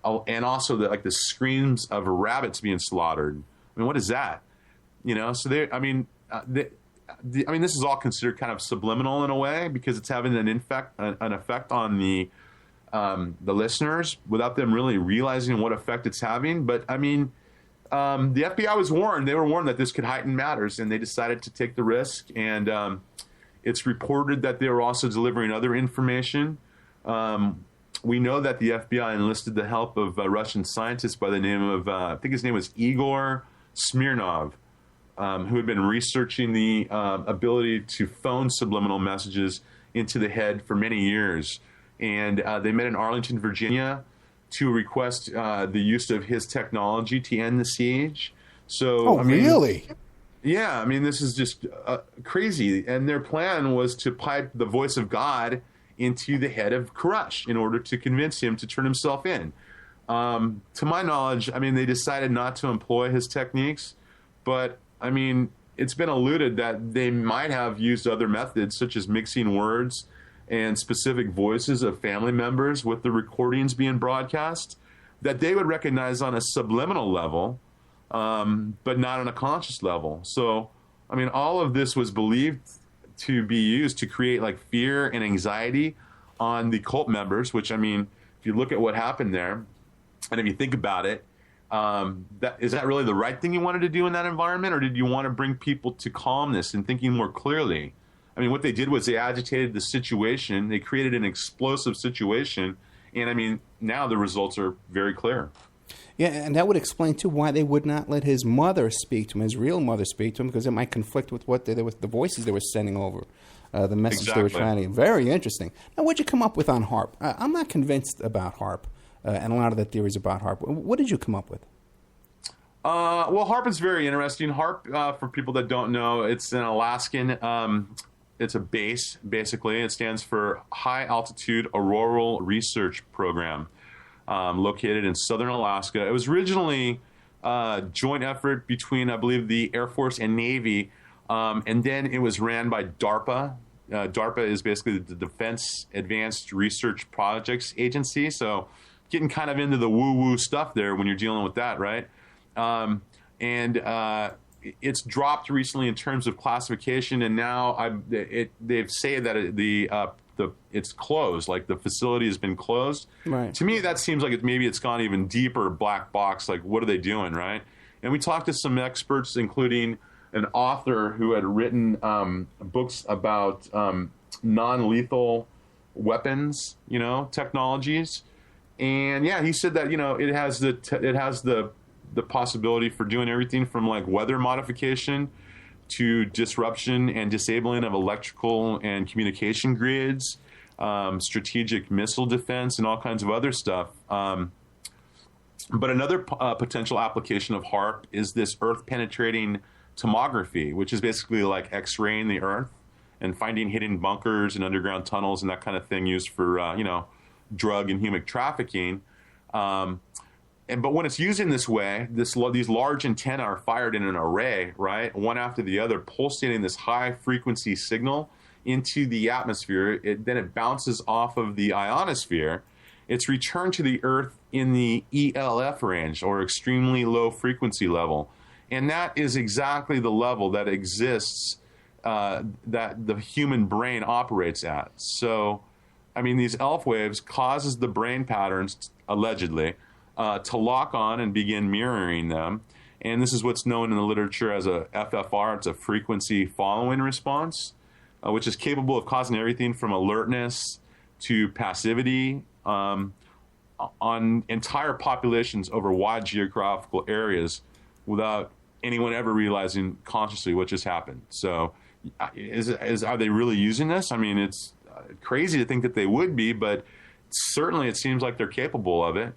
and also the screams of rabbits being slaughtered. I mean, what is that? So this is all considered kind of subliminal in a way, because it's having an effect on the listeners without them really realizing what effect it's having. But I mean, the FBI was warned. They were warned that this could heighten matters, and they decided to take the risk. And it's reported that they were also delivering other information. We know that the FBI enlisted the help of a Russian scientist by the name of, I think his name was Igor Smirnov, who had been researching the ability to phone subliminal messages into the head for many years. And they met in Arlington, Virginia, to request the use of his technology to end the siege. So, really? Yeah, I mean, this is just crazy. And their plan was to pipe the voice of God into the head of Koresh in order to convince him to turn himself in. To my knowledge, I mean, they decided not to employ his techniques, but, I mean, it's been alluded that they might have used other methods, such as mixing words and specific voices of family members with the recordings being broadcast, that they would recognize on a subliminal level, but not on a conscious level. So, I mean, all of this was believed to be used to create like fear and anxiety on the cult members, which, I mean, if you look at what happened there, and if you think about it, is that really the right thing you wanted to do in that environment, or did you want to bring people to calmness and thinking more clearly? I mean, what they did was they agitated the situation. They created an explosive situation. And, I mean, now the results are very clear. Yeah, and that would explain, too, why they would not let his mother speak to him, his real mother speak to him, because it might conflict with what the voices they were sending over, the message they were trying to. Very interesting. Now, what'd you come up with on HAARP? I'm not convinced about HAARP and a lot of the theories about HAARP. What did you come up with? Well, HAARP is very interesting. HAARP, for people that don't know, it's an Alaskan it's a base, basically. It stands for High Altitude Auroral Research Program, located in southern Alaska. It was originally a joint effort between, I believe, the Air Force and Navy, and then it was ran by DARPA. DARPA is basically the Defense Advanced Research Projects Agency, so getting kind of into the woo-woo stuff there when you're dealing with that, right? It's dropped recently in terms of classification, and now they've said that it's closed, like the facility has been closed. Right. To me, that seems like maybe it's gone even deeper, black box, like what are they doing, right? And we talked to some experts, including an author who had written books about non-lethal weapons, technologies. And yeah, he said that, it has the possibility for doing everything from like weather modification to disruption and disabling of electrical and communication grids, strategic missile defense, and all kinds of other stuff. But another potential application of HAARP is this earth-penetrating tomography, which is basically like X-raying the earth and finding hidden bunkers and underground tunnels and that kind of thing used for, drug and human trafficking. But when it's used in this way, these large antennae are fired in an array, right, one after the other, pulsating this high frequency signal into the atmosphere. Then it bounces off of the ionosphere. It's returned to the Earth in the ELF range, or extremely low frequency level. And that is exactly the level that exists, that the human brain operates at. So, I mean, these ELF waves causes the brain patterns, allegedly, to lock on and begin mirroring them. And this is what's known in the literature as a FFR. It's a frequency following response, which is capable of causing everything from alertness to passivity on entire populations over wide geographical areas without anyone ever realizing consciously what just happened. So are they really using this? I mean, it's crazy to think that they would be, but certainly it seems like they're capable of it.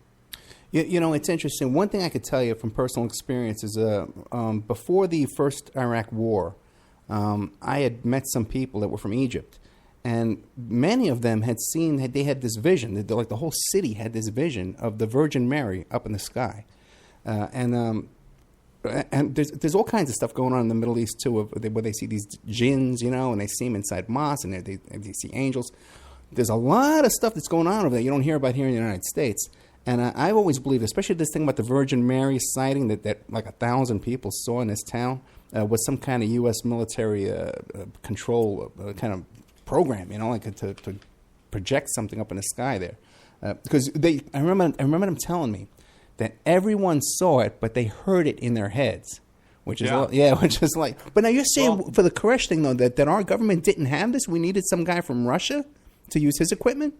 It's interesting. One thing I could tell you from personal experience is before the first Iraq war, I had met some people that were from Egypt, and many of them had they had this vision, like the whole city had this vision of the Virgin Mary up in the sky. And there's all kinds of stuff going on in the Middle East, too, where they see these jinns, and they see them inside mosques, and they see angels. There's a lot of stuff that's going on over there you don't hear about here in the United States. And I've always believed, especially this thing about the Virgin Mary sighting that like 1,000 people saw in this town, was some kind of U.S. military control kind of program, like to project something up in the sky there. Because I remember them telling me that everyone saw it, but they heard it in their heads, which is which is like. But now you're saying for the Koresh thing though that our government didn't have this. We needed some guy from Russia to use his equipment.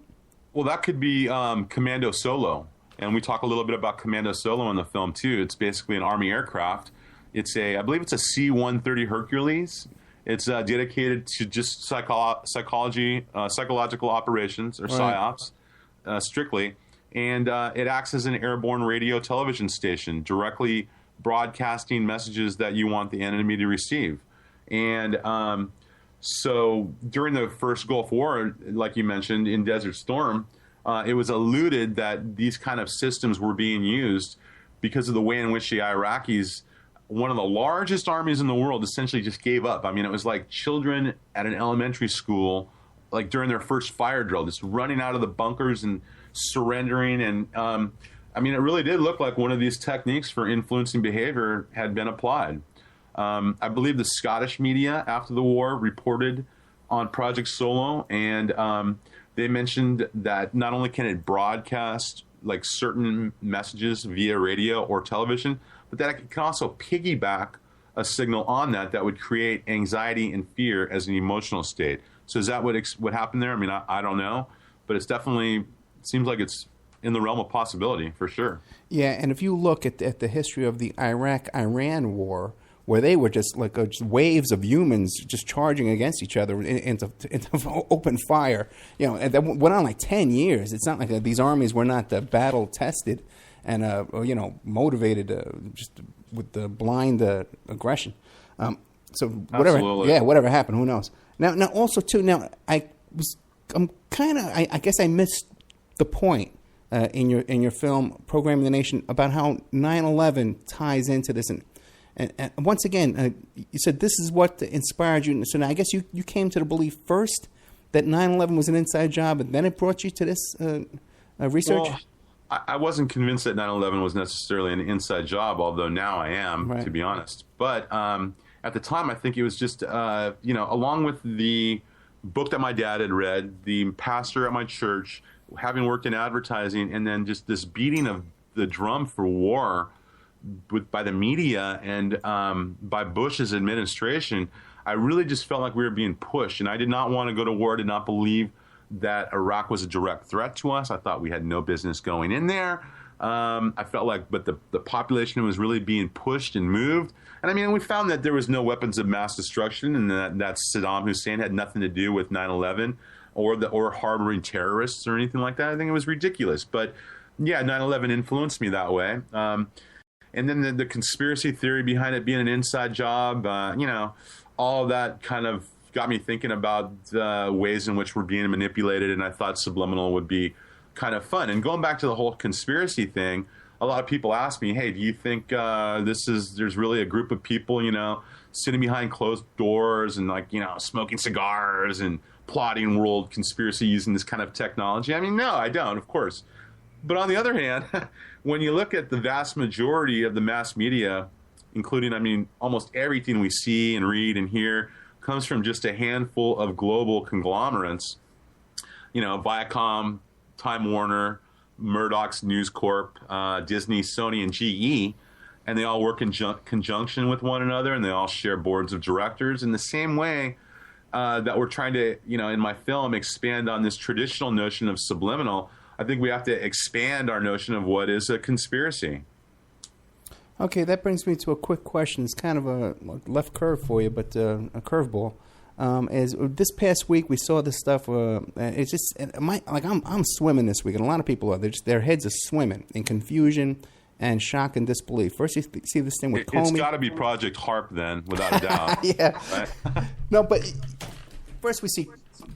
Well, that could be Commando Solo, and we talk a little bit about Commando Solo in the film too. It's basically an Army aircraft. I believe it's a C-130 Hercules. It's dedicated to just psychological operations, or PSYOPs, strictly. And it acts as an airborne radio television station, directly broadcasting messages that you want the enemy to receive. And so during the first Gulf War, like you mentioned, in Desert Storm, it was alluded that these kind of systems were being used because of the way in which the Iraqis, one of the largest armies in the world, essentially just gave up. I mean, it was like children at an elementary school, like during their first fire drill, just running out of the bunkers and surrendering. And I mean, it really did look like one of these techniques for influencing behavior had been applied. I believe the Scottish media after the war reported on Project Solo, and they mentioned that not only can it broadcast like certain messages via radio or television, but that it can also piggyback a signal on that would create anxiety and fear as an emotional state. So is that what happened there? I mean, I don't know, but it's definitely seems like it's in the realm of possibility for sure. Yeah, and if you look at the history of the Iraq-Iran war, where they were just like just waves of humans just charging against each other into open fire, and that went on like 10 years. It's not like these armies were not battle tested and motivated just with the blind aggression. So whatever, Absolutely. Whatever happened, who knows? Now also too. Now I guess I missed the point in your film Programming the Nation about how 9/11 ties into this. And once again, you said this is what inspired you. So now I guess you came to the belief first that 9/11 was an inside job, and then it brought you to this research? Well, I wasn't convinced that 9/11 was necessarily an inside job, although now I am, Right. to be honest. But at the time, I think it was just, along with the book that my dad had read, the pastor at my church, having worked in advertising, and then just this beating of the drum for war by the media and by Bush's administration, I really just felt like we were being pushed. And I did not want to go to war, did not believe that Iraq was a direct threat to us. I thought we had no business going in there. I felt like, but the population was really being pushed and moved. And I mean, we found that there was no weapons of mass destruction, and that Saddam Hussein had nothing to do with 9/11 or harboring terrorists or anything like that. I think it was ridiculous. But yeah, 9/11 influenced me that way. And then the conspiracy theory behind it being an inside job, all of that kind of got me thinking about ways in which we're being manipulated, and I thought subliminal would be kind of fun. And going back to the whole conspiracy thing, a lot of people ask me, hey, do you think there's really a group of people, sitting behind closed doors and smoking cigars and plotting world conspiracy using this kind of technology? I mean, no, I don't, of course. But on the other hand, when you look at the vast majority of the mass media, including, almost everything we see and read and hear comes from just a handful of global conglomerates, Viacom, Time Warner, Murdoch's News Corp, Disney, Sony, and GE, and they all work in conjunction with one another, and they all share boards of directors in the same way that we're trying to, in my film, expand on this traditional notion of subliminal. I think we have to expand our notion of what is a conspiracy. Okay, that brings me to a quick question. It's kind of a left curve for you, but a curveball. As this past week, we saw this stuff. It's just I'm swimming this week, and a lot of people are. Their heads are swimming in confusion and shock and disbelief. First, you see this thing with Comey. It's got to be Project HARP, then, without a doubt. Yeah. Right? No, but first we see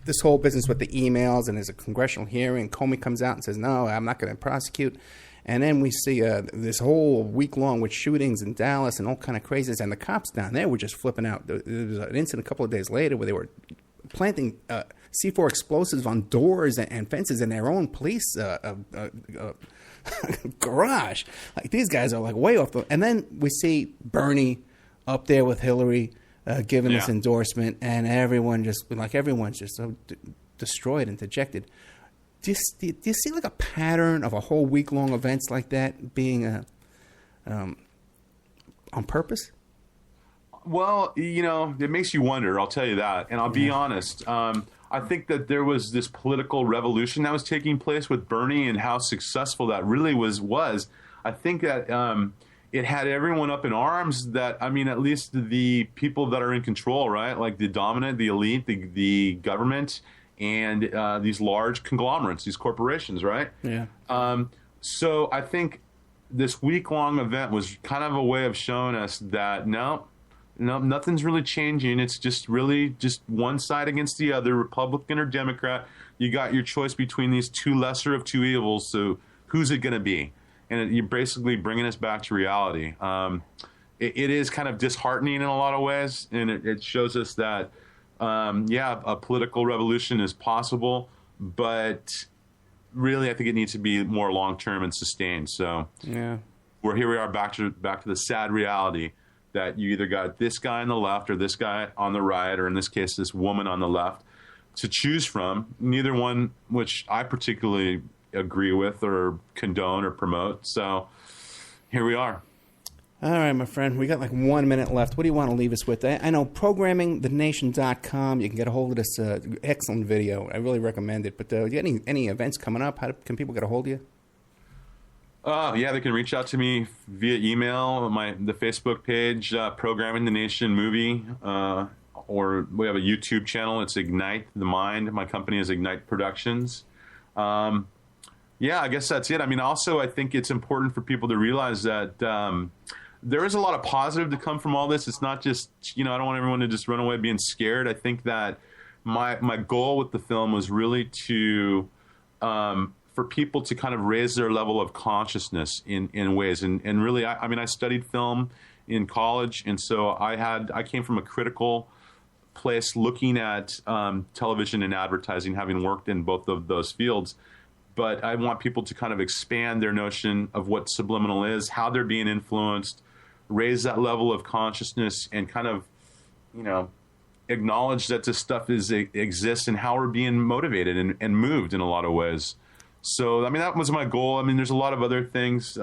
this whole business with the emails, and there's a congressional hearing. Comey comes out and says, "No, I'm not going to prosecute." And then we see this whole week long with shootings in Dallas and all kind of craziness. And the cops down there were just flipping out. There was an incident a couple of days later where they were planting C4 explosives on doors and fences in their own police garage. Like, these guys are like way off the. And then we see Bernie up there with Hillary giving this endorsement, and everyone's just so destroyed and dejected. Do you see like a pattern of a whole week-long events like that being on purpose? Well, it makes you wonder, I'll tell you that. And I'll be honest. I think that there was this political revolution that was taking place with Bernie, and how successful that really was. I think that it had everyone up in arms that, at least the people that are in control, right? Like the dominant, the elite, the government, and these large conglomerates, these corporations, right? Yeah. So I think this week-long event was kind of a way of showing us that no, nothing's really changing. It's just really just one side against the other, Republican or Democrat. You got your choice between these two lesser of two evils. So who's it going to be? And you're basically bringing us back to reality. It is kind of disheartening in a lot of ways, and it shows us that a political revolution is possible, but really I think it needs to be more long-term and sustained. So here we are back to the sad reality that you either got this guy on the left or this guy on the right, or in this case, this woman on the left, to choose from, neither one which I particularly agree with or condone or promote. So here we are. All right, my friend. We got like 1 minute left. What do you want to leave us with? I know programmingthenation.com. You can get a hold of this excellent video. I really recommend it. But do you have any events coming up? How can people get a hold of you? They can reach out to me via email, the Facebook page, Programming the Nation Movie, or we have a YouTube channel. It's Ignite the Mind. My company is Ignite Productions. I guess that's it. Also, I think it's important for people to realize that there is a lot of positive to come from all this. It's not just, I don't want everyone to just run away being scared. I think that my goal with the film was really to, for people to kind of raise their level of consciousness in ways. And really, I studied film in college. And so I came from a critical place looking at television and advertising, having worked in both of those fields. But I want people to kind of expand their notion of what subliminal is, how they're being influenced, raise that level of consciousness, and kind of, acknowledge that this stuff exists and how we're being motivated and moved in a lot of ways. So, that was my goal. There's a lot of other things.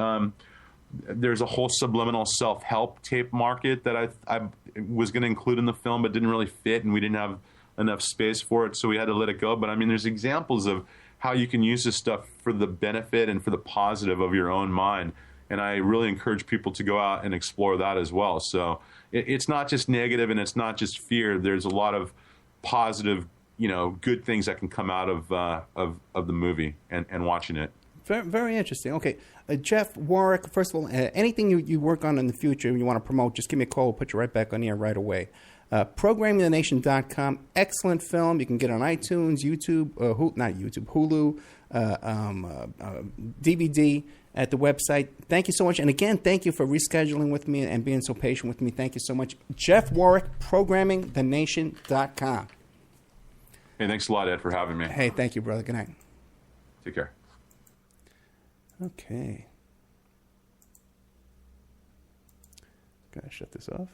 There's a whole subliminal self-help tape market that I was going to include in the film, but didn't really fit, and we didn't have enough space for it, so we had to let it go. But, there's examples of how you can use this stuff for the benefit and for the positive of your own mind. And I really encourage people to go out and explore that as well. So it's not just negative and it's not just fear. There's a lot of positive, good things that can come out of the movie and watching it. Very, very interesting. Okay. Jeff Warrick, first of all, anything you work on in the future you want to promote, just give me a call. We'll put you right back on the air right away. ProgrammingTheNation.com. Excellent film. You can get it on iTunes, YouTube, Hulu, DVD at the website. Thank you so much. And again, thank you for rescheduling with me and being so patient with me. Thank you so much. Jeff Warrick, ProgrammingTheNation.com. Hey, thanks a lot, Ed, for having me. Hey, thank you, brother. Good night. Take care. Okay. Gotta shut this off.